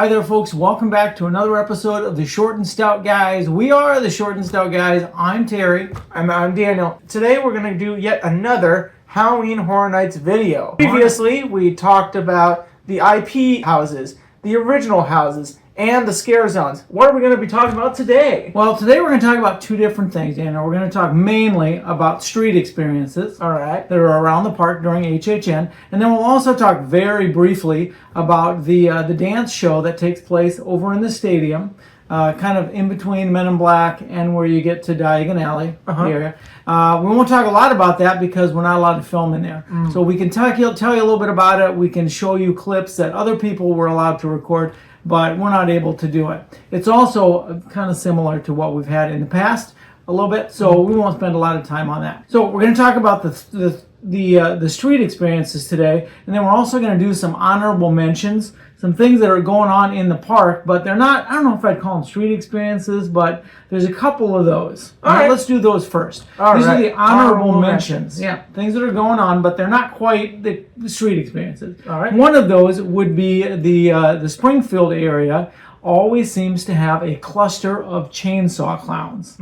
Hi there, folks. Welcome back to another episode of the Short and Stout Guys. We are the Short and Stout Guys. I'm Terry. And I'm Daniel. Today we're going to do yet another Halloween Horror Nights video. Previously, we talked about the IP houses, the original houses, and the scare zones. What are we going to be talking about today? Well, today we're going to talk about two different things, Daniel. We're going to talk mainly about street experiences. All right. That are around the park during HHN. And then we'll also talk very briefly about the dance show that takes place over in the stadium, kind of in between Men in Black and where you get to Diagon Alley area. We won't talk a lot about that because we're not allowed to film in there. So we can tell you a little bit about it. We can show you clips that other people were allowed to record, but we're not able to do it. It's also kind of similar to what we've had in the past a little bit, so we won't spend a lot of time on that. So we're going to talk about the street experiences today, and then we're also going to do some honorable mentions, some things that are going on in the park, but they're not, I don't know if I'd call them street experiences, but there's a couple of those. All right, let's do those first. These are the honorable mentions. Yeah, things that are going on, but they're not quite the street experiences. All right. One of those would be the Springfield area always seems to have a cluster of chainsaw clowns.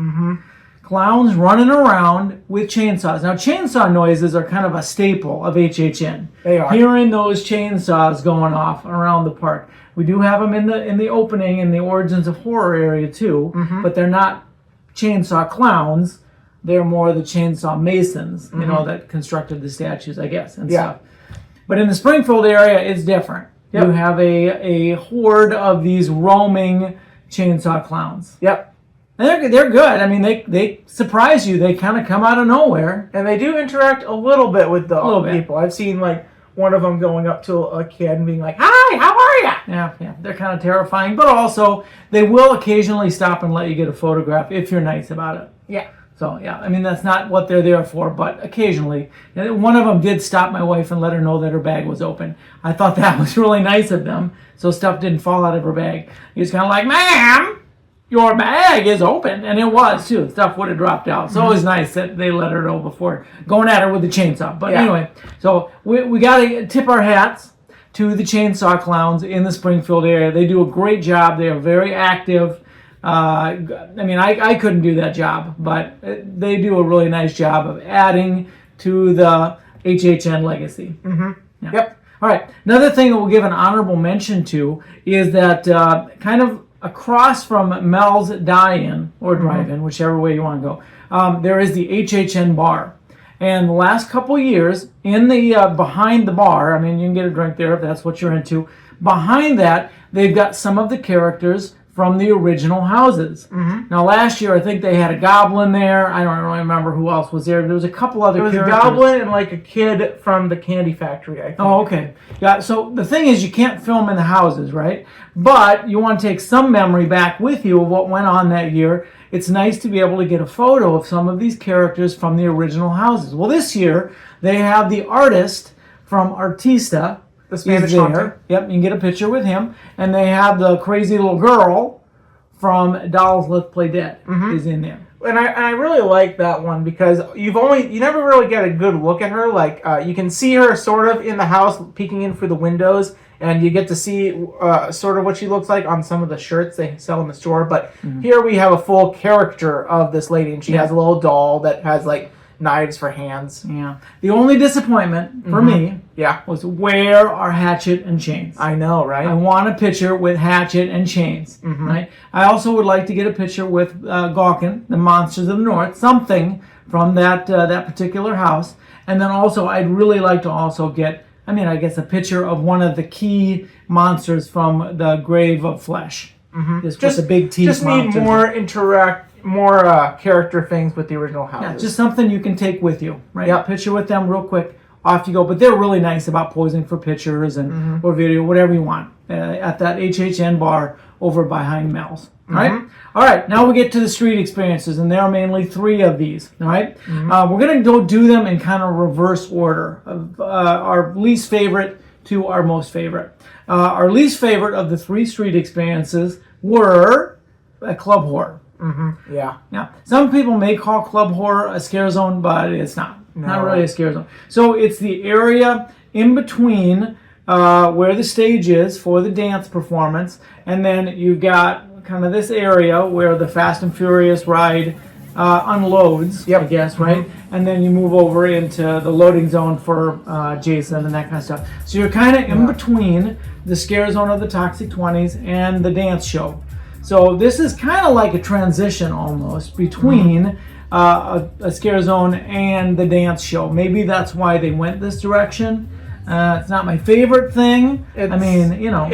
Clowns running around with chainsaws. Now, chainsaw noises are kind of a staple of HHN. They are. Hearing those chainsaws going off around the park. We do have them in the opening in the Origins of Horror area too, but they're not chainsaw clowns. They're more the chainsaw masons, you know, that constructed the statues, I guess, and stuff. But in the Springfield area, it's different. You have a horde of these roaming chainsaw clowns. And they're good. I mean, they surprise you. They kind of come out of nowhere. And they do interact a little bit with the people. I've seen, like, one of them going up to a kid and being like, "Hi, how are you?" Yeah. They're kind of terrifying. But also, they will occasionally stop and let you get a photograph if you're nice about it. So, I mean, that's not what they're there for, but occasionally. One of them did stop my wife and let her know that her bag was open. I thought that was really nice of them, so stuff didn't fall out of her bag. He was kind of like, "Ma'am, your bag is open," and it was too. Stuff would have dropped out. So it was nice that they let her know before going at her with the chainsaw. But anyway, so we got to tip our hats to the chainsaw clowns in the Springfield area. They do a great job. They are very active. I mean, I couldn't do that job, but they do a really nice job of adding to the HHN legacy. All right. Another thing that we'll give an honorable mention to is that kind of across from Mel's Die-In or Drive-In, whichever way you want to go, there is the HHN bar. And the last couple years, in the behind the bar, I mean, you can get a drink there if that's what you're into. Behind that, they've got some of the characters from the original houses. Now, last year, I think they had a goblin there. I don't really remember who else was there. There was a couple other characters. There was a goblin and, like, a kid from the Candy Factory, I think. Oh, okay. Yeah, so the thing is, you can't film in the houses, right? But you want to take some memory back with you of what went on that year. It's nice to be able to get a photo of some of these characters from the original houses. Well, this year, they have the artist from Artista. The Spanish Hunter. Yep, you can get a picture with him. And they have the crazy little girl from Dolls Let's Play Dead is in there. And I really like that one because you never really get a good look at her. Like, you can see her sort of in the house peeking in through the windows, and you get to see sort of what she looks like on some of the shirts they sell in the store. But here we have a full character of this lady, and she has a little doll that has, like, knives for hands. The only disappointment for me was where are Hatchet and Chains? I know, right? I want a picture with Hatchet and Chains. Right? I also would like to get a picture with Gawkin, the Monsters of the North, something from that particular house. And then also, I'd really like to also get, I mean, I guess a picture of one of the key monsters from the Grave of Flesh. Just a big teeth Just monster. need more character things with the original houses. Yeah, just something you can take with you, right? Picture with them real quick, off you go. But they're really nice about posing for pictures and or video, whatever you want, at that HHN bar over behind Mel's. All right? All right, now we get to the street experiences, and there are mainly 3 of these. All right? We're going to go do them in kind of reverse order, of our least favorite to our most favorite. Our least favorite of the 3 street experiences were Club Horror. Now, some people may call Club Horror a scare zone, but it's not. Not really a scare zone. So it's the area in between where the stage is for the dance performance, and then you've got kind of this area where the Fast and Furious ride unloads, I guess, right? And then you move over into the loading zone for Jason and that kind of stuff. So you're kind of in between the scare zone of the Toxic 20s and the dance show. So this is kind of like a transition almost between a scare zone and the dance show. Maybe that's why they went this direction. It's not my favorite thing. I mean, you know,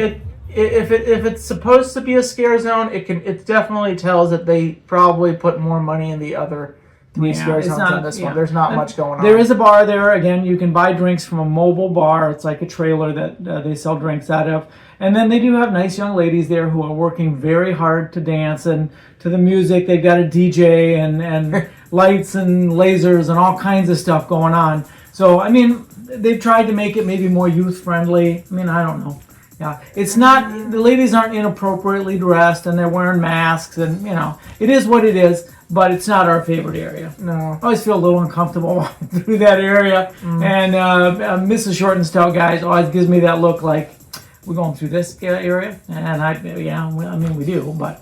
if it's supposed to be a scare zone, it definitely tells that they probably put more money in the other three scare zones than this one. There's not much going on. There is a bar there. Again, you can buy drinks from a mobile bar. It's like a trailer that they sell drinks out of. And then they do have nice young ladies there who are working very hard to dance and to the music. They've got a DJ and lights and lasers and all kinds of stuff going on. So, I mean, they've tried to make it maybe more youth friendly. I mean, I don't know. Yeah, it's not, the ladies aren't inappropriately dressed and they're wearing masks and, you know, it is what it is, but it's not our favorite area. No. I always feel a little uncomfortable walking through that area. And Mrs. ShortNStoutGuys always gives me that look like, we're going through this area? And I mean, we do, but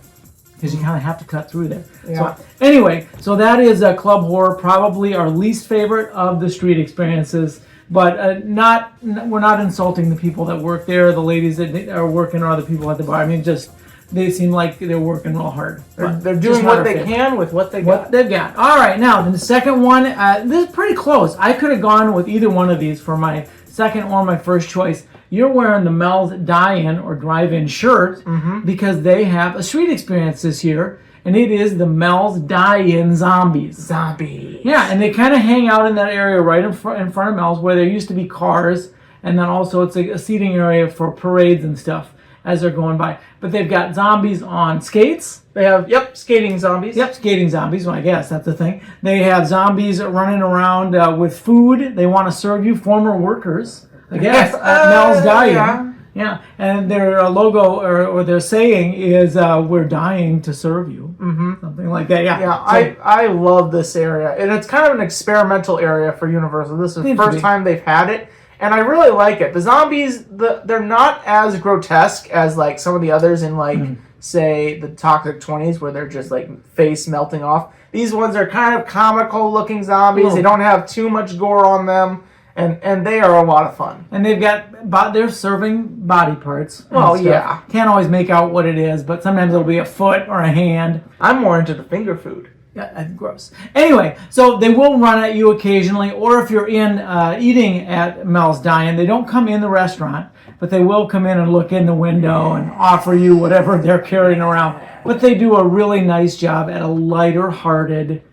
because you kind of have to cut through there. Yeah. So anyway, so that is Club Horror, probably our least favorite of the street experiences. But we're not insulting the people that work there, the ladies that are working, or the people at the bar. I mean, just they seem like they're working real hard. They're doing what they can with what they've got. All right, now the second one, this is pretty close. I could have gone with either one of these for my second or my first choice. You're wearing the Mel's Die-In or Drive-In shirt because they have a street experience this year, and it is the Mel's Die-In Zombies. Yeah, and they kind of hang out in that area right in front of Mel's where there used to be cars, and then also it's a seating area for parades and stuff as they're going by. But they've got zombies on skates. They have, skating zombies. Skating zombies. Well, I guess that's the thing. They have zombies running around with food. They want to serve you, former workers, I guess, at Mel's Die-In. Yeah, and their logo or their saying is, we're dying to serve you. Something like that, yeah. Yeah, I love this area. And it's kind of an experimental area for Universal. This is the first time they've had it. And I really like it. The zombies, they're not as grotesque as like some of the others in like, say, the Toxic 20s where they're just like face melting off. These ones are kind of comical looking zombies. They don't have too much gore on them. And they are a lot of fun. And they're serving body parts. Well, yeah. Can't always make out what it is, but sometimes it'll be a foot or a hand. I'm more into the finger food. Yeah, that's gross. Anyway, so they will run at you occasionally, or if you're in eating at Mel's Die-In, they don't come in the restaurant, but they will come in and look in the window and offer you whatever they're carrying around. But they do a really nice job at a lighter-hearted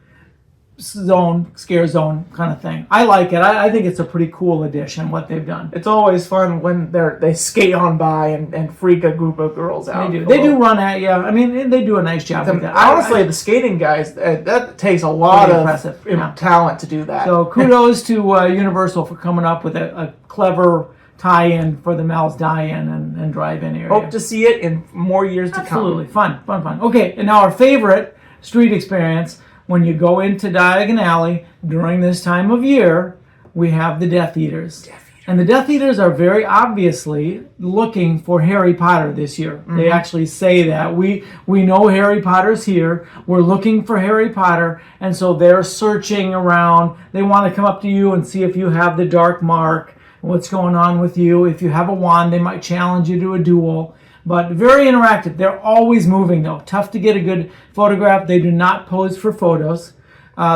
scare zone kind of thing. I like it. I think it's a pretty cool addition, what they've done. It's always fun when they skate on by and freak a group of girls out. They do run at you. I mean, they do a nice job with that. Honestly, the skating guys, that takes a lot of talent to do that. So kudos to Universal for coming up with a clever tie-in for the Mel's Die-In and Drive-In area. Hope to see it in more years to come. Absolutely. Fun. Okay, and now our favorite street experience. When you go into Diagon Alley during this time of year, we have the Death Eaters. And the Death Eaters are very obviously looking for Harry Potter this year. They actually say that. We know Harry Potter's here. We're looking for Harry Potter. And so they're searching around. They want to come up to you and see if you have the dark mark, what's going on with you. If you have a wand, they might challenge you to a duel. But very interactive. They're always moving, though. Tough to get a good photograph. They do not pose for photos.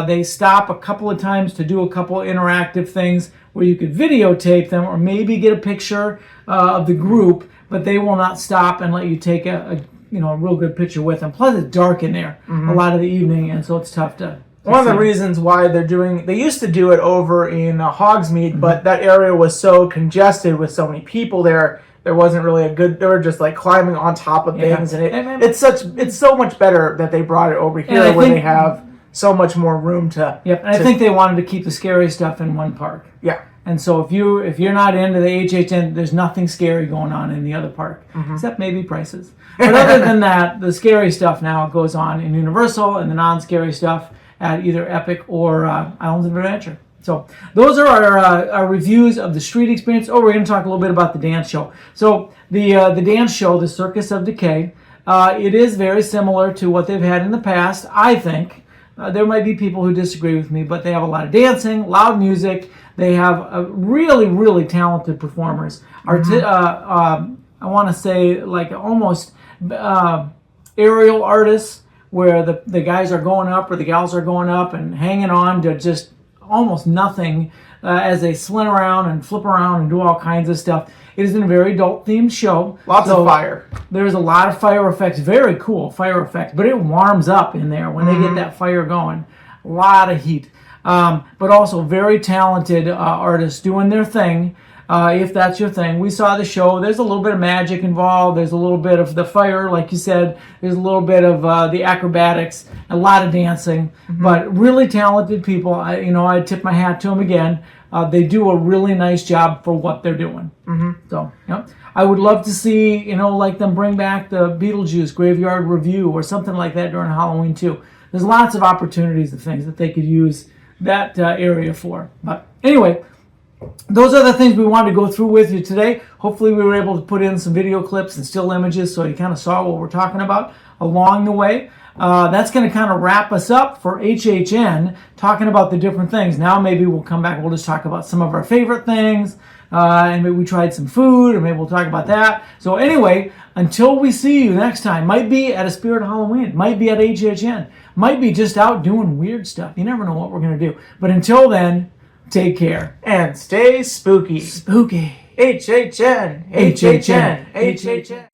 They stop a couple of times to do a couple of interactive things where you could videotape them or maybe get a picture of the group, but they will not stop and let you take a real good picture with them. Plus, it's dark in there a lot of the evening, and so it's tough to One of the reasons why they used to do it over in Hogsmeade, but that area was so congested with so many people there. There wasn't really they were just like climbing on top of things, and it's so much better that they brought it over here where they have so much more room to. Yep, and I think they wanted to keep the scary stuff in one park. Yeah. And so if you're not into the HHN, there's nothing scary going on in the other park, except maybe prices. But other than that, the scary stuff now goes on in Universal, and the non-scary stuff at either Epic or Islands of Adventure. So those are our reviews of the street experience. Oh, we're going to talk a little bit about the dance show. So the dance show, the Circus of Decay, it is very similar to what they've had in the past, I think. There might be people who disagree with me, but they have a lot of dancing, loud music. They have really, really talented performers. I want to say like almost aerial artists, where the guys are going up or the gals are going up and hanging on to just almost nothing as they slint around and flip around and do all kinds of stuff. It is a very adult-themed show. Lots of fire. There's a lot of fire effects. Very cool fire effects. But it warms up in there when they get that fire going. A lot of heat. But also very talented artists doing their thing. If that's your thing. We saw the show. There's a little bit of magic involved. There's a little bit of the fire, like you said. There's a little bit of the acrobatics. A lot of dancing. But really talented people. I tip my hat to them again. They do a really nice job for what they're doing. So, yeah. I would love to see, like them bring back the Beetlejuice Graveyard Review or something like that during Halloween too. There's lots of opportunities and things that they could use that area for. But anyway, those are the things we wanted to go through with you today. Hopefully we were able to put in some video clips and still images so you kind of saw what we're talking about along the way. That's going to kind of wrap us up for HHN, talking about the different things. Now maybe we'll come back and we'll just talk about some of our favorite things, and maybe we tried some food, or maybe we'll talk about that. So anyway, until we see you next time, might be at a Spirit Halloween, might be at HHN, might be just out doing weird stuff. You never know what we're going to do. But until then, take care. And stay spooky. Spooky. HHN. HHN. HHN.